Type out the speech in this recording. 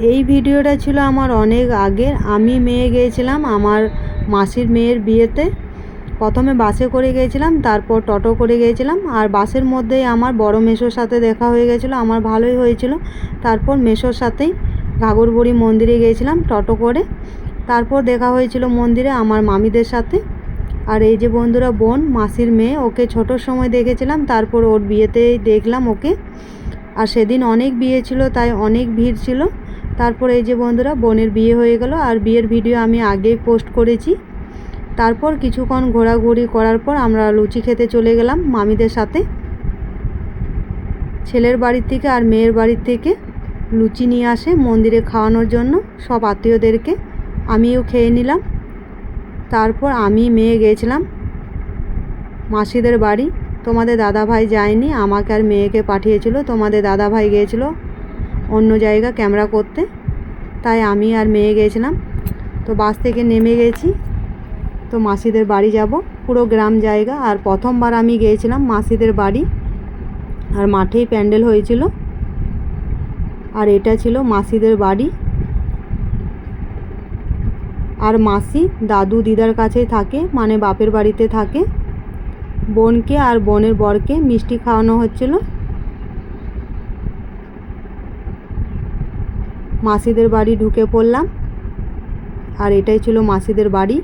এই ভিডিওটা ছিল আমার অনেক আগের। আমি মেয়ে গিয়েছিলাম আমার মাসির মেয়ের বিয়েতে। প্রথমে বাসে করে গিয়েছিলাম, তারপর টোটো করে গিয়েছিলাম। আর বাসের মধ্যেই আমার বড় মেসোর সাথে দেখা হয়ে গেছিলো, আমার ভালোই হয়েছিল। তারপর মেসোর সাথেই ঘাগরবুড়ি মন্দিরে গিয়েছিলাম টোটো করে। তারপর দেখা হয়েছিল মন্দিরে আমার মামিদের সাথে। আর এই যে বন্ধুরা বোন, মাসির মেয়ে, ওকে ছোটোর সময় দেখেছিলাম, তারপর ওর বিয়েতেই দেখলাম ওকে। আর সেদিন অনেক বিয়ে ছিল, তাই অনেক ভিড় ছিল। তারপর এই যে বন্ধুরা বোনের বিয়ে হয়ে গেল, আর বিয়ের ভিডিও আমি আগেই পোস্ট করেছি। তারপর কিছুক্ষণ ঘোরাঘুরি করার পর আমরা লুচি খেতে চলে গেলাম মামিদের সাথে। ছেলের বাড়ির থেকে আর মেয়ের বাড়ির থেকে লুচি নিয়ে আসে মন্দিরে খাওয়ানোর জন্য সব আত্মীয়দেরকে। আমিও খেয়ে নিলাম। তারপর আমি মেয়ে গিয়েছিলাম মাসিদের বাড়ি। তোমাদের দাদাভাই যায়নি, আমাকে আর মেয়েকে পাঠিয়েছিল। তোমাদের দাদাভাই গিয়েছিল অন্য জায়গা ক্যামেরা করতে, তাই আমি আর মেয়ে গিয়েছিলাম। তো বাস থেকে নেমে গেছি, তো মাসিদের বাড়ি যাব। পুরো গ্রাম জায়গা, আর প্রথমবার আমি গিয়েছিলাম মাসিদের বাড়ি। আর মাঠেই প্যান্ডেল হয়েছিল। আর এটা ছিল মাসিদের বাড়ি। আর মাসি দাদু দিদার কাছেই থাকে, মানে বাপের বাড়িতে থাকে। বোনকে আর বোনের বরকে মিষ্টি খাওয়ানো হচ্ছিল। মাসিদের বাড়ি ঢুকে পড়লাম, আর এটাই ছিল মাসিদের বাড়ি।